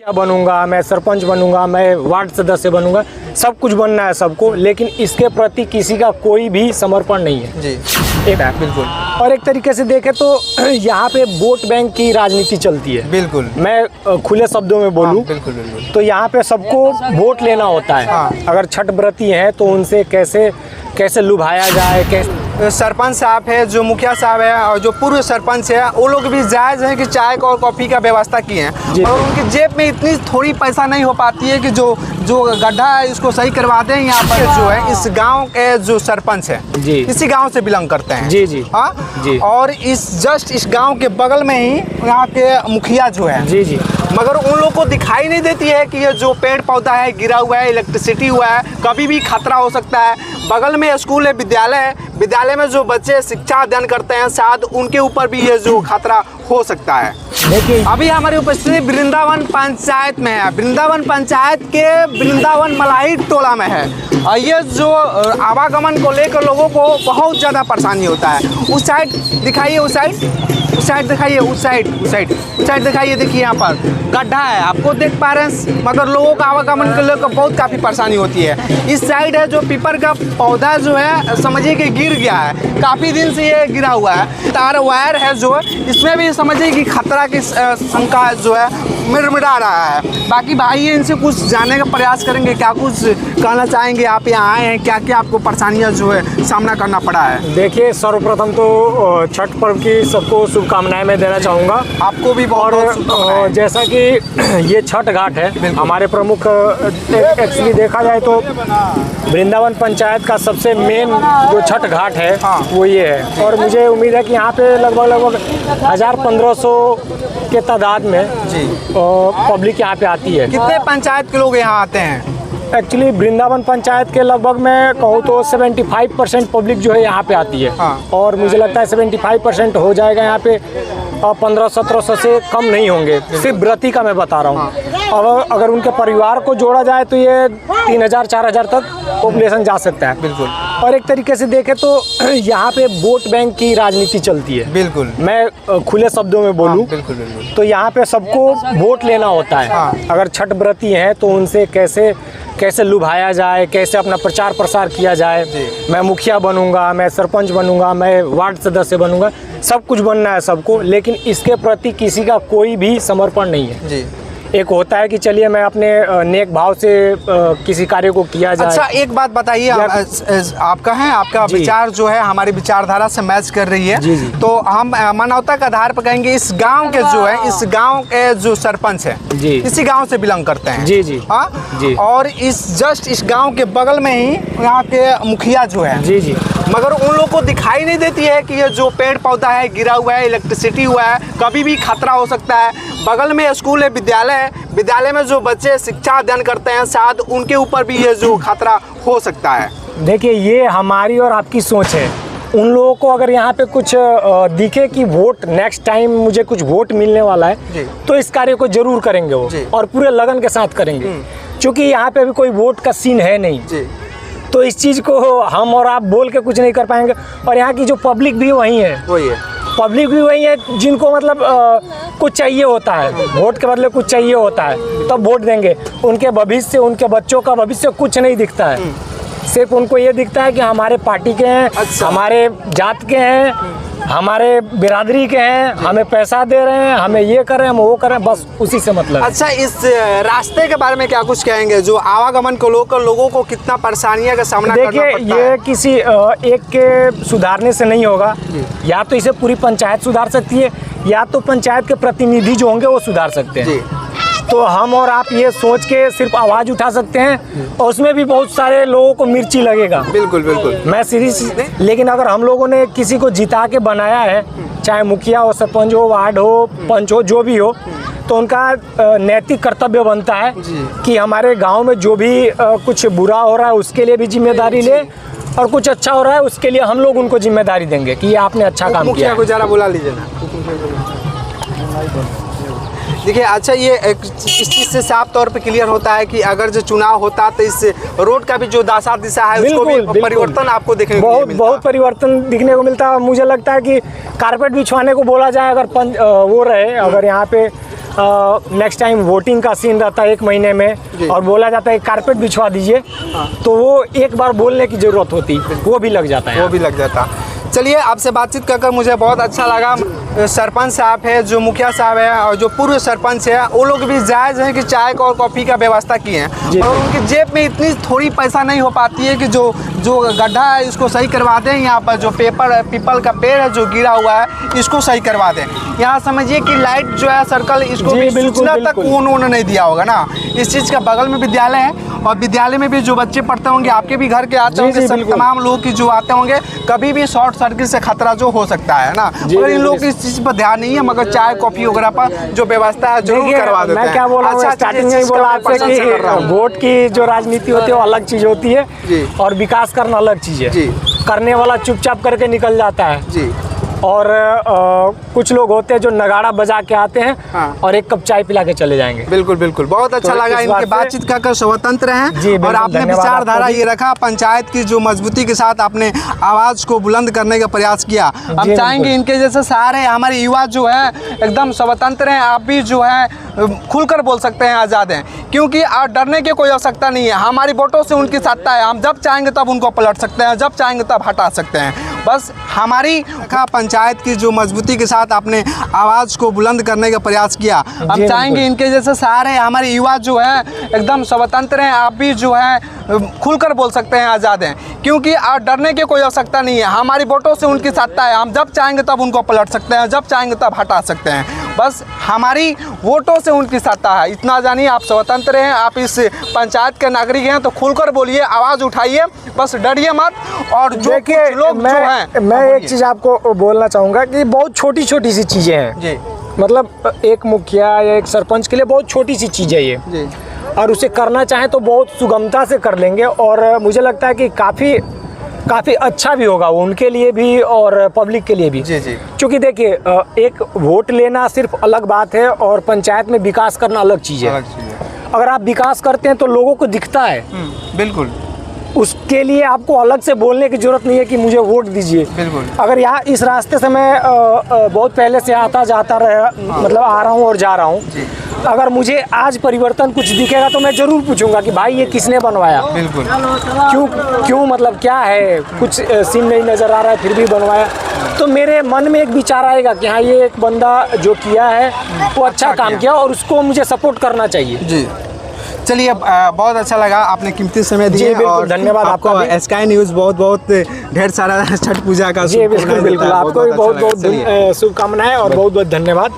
क्या बनूंगा, मैं सरपंच बनूंगा, मैं वार्ड सदस्य बनूंगा, सब कुछ बनना है सबको, लेकिन इसके प्रति किसी का कोई भी समर्पण नहीं है जी। एक बिल्कुल। और एक तरीके से देखें तो यहाँ पे वोट बैंक की राजनीति चलती है। बिल्कुल, मैं खुले शब्दों में बोलूँ बिल्कुल बिल्कुल। तो यहाँ पे सबको वोट लेना होता है। अगर छठ व्रती हैं तो उनसे कैसे लुभाया जाए, कैसे सरपंच साहब है, जो मुखिया साहब है और जो पूर्व सरपंच है, वो लोग भी जायज़ है कि चाय और कॉफ़ी का व्यवस्था किए हैं और उनकी जेब में इतनी थोड़ी पैसा नहीं हो पाती है कि जो गड्ढा है इसको सही करवा दें। यहाँ पर जो है इस गांव के जो सरपंच है जी, इसी गांव से बिलोंग करते हैं। जी जी हाँ जी। और इस गांव के बगल में ही यहाँ के मुखिया जो है जी जी, मगर उन लोगों को दिखाई नहीं देती है कि ये जो पेड़ पौधा है गिरा हुआ है, इलेक्ट्रिसिटी हुआ है, कभी भी खतरा हो सकता है। बगल में स्कूल है, विद्यालय है, विद्यालय में जो बच्चे शिक्षा अध्ययन करते हैं शायद उनके ऊपर भी ये जो खतरा हो सकता है। देखिए अभी हमारी उपस्थिति वृंदावन पंचायत में है। वृंदावन पंचायत के वृंदावन मलाही टोला में है और ये जो आवागमन को लेकर लोगों को बहुत ज़्यादा परेशानी होता है। उस साइड दिखाइए, उस साइड दिखाइए, उस साइड दिखाइए। देखिए यहाँ पर गड्ढा है, आपको देख पा रहे हैं, मगर लोगों का आवागमन को लेकर बहुत काफ़ी परेशानी होती है। इस साइड है जो पीपर का पौधा जो है समझिए कि गिर गया है, काफ़ी दिन से ये गिरा हुआ है। तार वायर है जो इसमें भी समझिए कि खतरा की शंका जो है मिड़मिड़ा रहा है। बाकी भाई इनसे कुछ जानने का प्रयास करेंगे, क्या कुछ कहना चाहेंगे, आप यहाँ आए हैं, क्या क्या आपको परेशानियाँ जो है सामना करना पड़ा है? देखिए सर्वप्रथम तो छठ पर्व की सबको शुभकामनाएं मैं देना चाहूँगा, आपको भी और जैसा कि ये छठ घाट है हमारे प्रमुख, एक्चुअली देखा जाए तो वृंदावन पंचायत का सबसे मेन जो छठ घाट है वो ये है। और मुझे उम्मीद है कि यहाँ पे लगभग 1000-1500 के तादाद में जी पब्लिक यहाँ पे आती है। कितने पंचायत के लोग यहाँ आते हैं? एक्चुअली वृंदावन पंचायत के लगभग मैं कहूँ तो 75% पब्लिक जो है यहाँ पे आती है। और मुझे लगता है 75% हो जाएगा यहाँ पे, 1500-1700 से कम नहीं होंगे, सिर्फ व्रती का मैं बता रहा हूँ। और अगर उनके परिवार को जोड़ा जाए तो ये 3000-4000 तक पॉपुलेशन जा सकता है। बिल्कुल। और एक तरीके से देखें तो यहाँ पे वोट बैंक की राजनीति चलती है। बिल्कुल, मैं खुले शब्दों में बोलूँ बिल्कुल बिल्कुल। तो यहाँ पे सबको वोट लेना होता है। अगर छठ व्रती हैं तो उनसे कैसे लुभाया जाए, कैसे अपना प्रचार प्रसार किया जाए। मैं मुखिया बनूंगा, मैं सरपंच बनूंगा, मैं वार्ड सदस्य बनूंगा, सब कुछ बनना है सबको, लेकिन इसके प्रति किसी का कोई भी समर्पण नहीं है जी। एक होता है कि चलिए मैं अपने नेक भाव से किसी कार्य को किया जाए। अच्छा एक बात बताइए, आपका विचार जो है हमारी विचारधारा से मैच कर रही है। जी जी। तो हम मानवता के आधार पर कहेंगे इस गांव के जो है, इस गांव के जो सरपंच है जी इसी गांव से बिलोंग करते हैं। जी जी जी। और इस गांव के बगल में ही यहाँ के मुखिया जो है जी जी, मगर उन लोगों को दिखाई नहीं देती है कि ये जो पेड़ पौधा है गिरा हुआ है, इलेक्ट्रिसिटी हुआ है, कभी भी खतरा हो सकता है। बगल में स्कूल है, विद्यालय है, विद्यालय में जो बच्चे शिक्षा अध्ययन करते हैं शायद उनके ऊपर भी ये जो खतरा हो सकता है। देखिए ये हमारी और आपकी सोच है। उन लोगों को अगर यहाँ पे कुछ दिखे कि वोट नेक्स्ट टाइम मुझे कुछ वोट मिलने वाला है तो इस कार्य को जरूर करेंगे वो, और पूरे लगन के साथ करेंगे, क्योंकि यहाँ पे अभी कोई वोट का सीन है नहीं जी। तो इस चीज़ को हम और आप बोल के कुछ नहीं कर पाएंगे। और यहाँ की जो पब्लिक भी वही है, पब्लिक भी वही है जिनको मतलब कुछ चाहिए होता है, वोट के बदले कुछ चाहिए होता है तब वोट देंगे। उनके भविष्य, उनके बच्चों का भविष्य कुछ नहीं दिखता है, सिर्फ उनको ये दिखता है कि हमारे पार्टी के हैं, हमारे जात के हैं, हमारे बिरादरी के हैं, हमें पैसा दे रहे हैं, हमें ये कर रहे हैं, हम वो कर रहे हैं, बस उसी से मतलब। अच्छा इस रास्ते के बारे में क्या कुछ कहेंगे, जो आवागमन को लोगों को कितना परेशानियों का सामना करना पड़ता है? देखिए ये किसी एक के सुधारने से नहीं होगा, या तो इसे पूरी पंचायत सुधार सकती है या तो पंचायत के प्रतिनिधि जो होंगे वो सुधार सकते हैं। तो हम और आप ये सोच के सिर्फ आवाज़ उठा सकते हैं और उसमें भी बहुत सारे लोगों को मिर्ची लगेगा। बिल्कुल बिल्कुल, मैं सीरीज, लेकिन अगर हम लोगों ने किसी को जिता के बनाया है, चाहे मुखिया हो, सरपंच हो, वार्ड हो, पंच हो, जो भी हो, तो उनका नैतिक कर्तव्य बनता है कि हमारे गांव में जो भी कुछ बुरा हो रहा है उसके लिए भी जिम्मेदारी ले, और कुछ अच्छा हो रहा है उसके लिए हम लोग उनको जिम्मेदारी देंगे कि ये आपने अच्छा काम किया। मुखिया को जरा बुला लीजिए ना। देखिए अच्छा, ये इस चीज़ से साफ तौर पे क्लियर होता है कि अगर जो चुनाव होता तो इस रोड का भी जो दशा दिशा है उसको भी परिवर्तन आपको देखने को मिलता। बहुत परिवर्तन दिखने को मिलता है। मुझे लगता है कि कारपेट बिछवाने को बोला जाए, अगर वो रहे, अगर यहाँ पे नेक्स्ट टाइम वोटिंग का सीन रहता है 1 महीने में और बोला जाता है कारपेट बिछवा दीजिए, तो वो एक बार बोलने की ज़रूरत होती, वो भी लग जाता है, वो भी लग जाता। चलिए, आपसे बातचीत कर मुझे बहुत अच्छा लगा। सरपंच साहब है, जो मुखिया साहब है और जो पूर्व सरपंच है, वो लोग भी जायज़ हैं कि चाय और कॉफ़ी का व्यवस्था किए हैं और उनकी जेब में इतनी थोड़ी पैसा नहीं हो पाती है कि जो गड्ढा है इसको सही करवा दें, यहाँ पर जो पीपल का पेड़ है जो गिरा हुआ है इसको सही करवा दें। यहाँ समझिए कि लाइट जो है सर्कल, इसको भी सूचना तक उन्होंने नहीं दिया होगा ना। इस चीज़ का बगल में विद्यालय है और विद्यालय में भी जो बच्चे पढ़ते होंगे, आपके भी घर के आते होंगे, सब तमाम लोग की जो आते होंगे, कभी भी शॉर्ट सर्किट से खतरा जो हो सकता है ना, मगर इन लोग इस चीज़ पर ध्यान नहीं है। मगर चाय कॉफ़ी वगैरह पर जो व्यवस्था है जरूर करवा देते हैं। मैं क्या बोला, स्टार्टिंग में ही बोला आपसे कि वोट की जो राजनीति होती है वो अलग चीज़ होती है और विकास करना अलग चीज़ है। करने वाला चुपचाप करके निकल जाता है जी। और कुछ लोग होते हैं जो नगाड़ा बजा के आते हैं और एक कप चाय पिला के चले जाएंगे। बिल्कुल बिल्कुल, बहुत अच्छा लगा इनके बातचीत कर स्वतंत्र हैं और आपने विचारधारा ये रखा, पंचायत की जो मजबूती के साथ आपने आवाज़ को बुलंद करने का प्रयास किया। हम चाहेंगे इनके जैसे सारे हमारे युवा जो है एकदम स्वतंत्र हैं, आप भी जो है खुलकर बोल सकते हैं, आज़ाद हैं, क्योंकि डरने की कोई आवश्यकता नहीं है। हमारी वोटों से उनकी सत्ता है, हम जब चाहेंगे तब उनको पलट सकते हैं, जब चाहेंगे तब हटा सकते हैं। बस हमारी पंचायत की जो मजबूती के साथ आपने आवाज़ को बुलंद करने का प्रयास किया। हम चाहेंगे इनके जैसे सारे हमारे युवा जो है एकदम स्वतंत्र हैं, आप भी जो है खुलकर बोल सकते हैं, आज़ाद हैं, क्योंकि डरने की कोई आवश्यकता नहीं है। हमारी वोटों से उनकी सत्ता है, हम जब चाहेंगे तब उनको पलट सकते हैं, जब चाहेंगे तब हटा सकते हैं। बस हमारी वोटों से उनकी सत्ता है, इतना जानिए। आप स्वतंत्र हैं, आप इस पंचायत के नागरिक हैं, तो खुलकर बोलिए, आवाज़ उठाइए, बस डरिए मत। और जो लोग मैं एक चीज़ आपको बोलना चाहूँगा कि बहुत छोटी छोटी सी चीज़ें हैं जी। मतलब एक मुखिया या एक सरपंच के लिए बहुत छोटी सी चीज़ है ये जी। और उसे करना चाहें तो बहुत सुगमता से कर लेंगे और मुझे लगता है कि काफ़ी अच्छा भी होगा वो उनके लिए भी और पब्लिक के लिए भी जी जी। क्योंकि देखिए, एक वोट लेना सिर्फ अलग बात है और पंचायत में विकास करना अलग चीज़ है। अगर आप विकास करते हैं तो लोगों को दिखता है, बिल्कुल, उसके लिए आपको अलग से बोलने की जरूरत नहीं है कि मुझे वोट दीजिए। बिल्कुल। अगर यहाँ इस रास्ते से मैं बहुत पहले से आता जाता रहा, मतलब आ रहा हूँ और जा रहा हूँ, अगर मुझे आज परिवर्तन कुछ दिखेगा तो मैं जरूर पूछूंगा कि भाई ये किसने बनवाया। बिल्कुल। क्यों मतलब क्या है, कुछ सीन नहीं नज़र आ रहा है फिर भी बनवाया, तो मेरे मन में एक विचार आएगा कि हाँ, ये एक बंदा जो किया है वो अच्छा काम किया और उसको मुझे सपोर्ट करना चाहिए जी। चलिए, बहुत अच्छा लगा, आपने कीमती समय दिए और धन्यवाद आपका। स्काई न्यूज़ बहुत ढेर सारा छठ पूजा का जी बिल्कुल आपको भी बहुत शुभकामनाएं और बहुत धन्यवाद।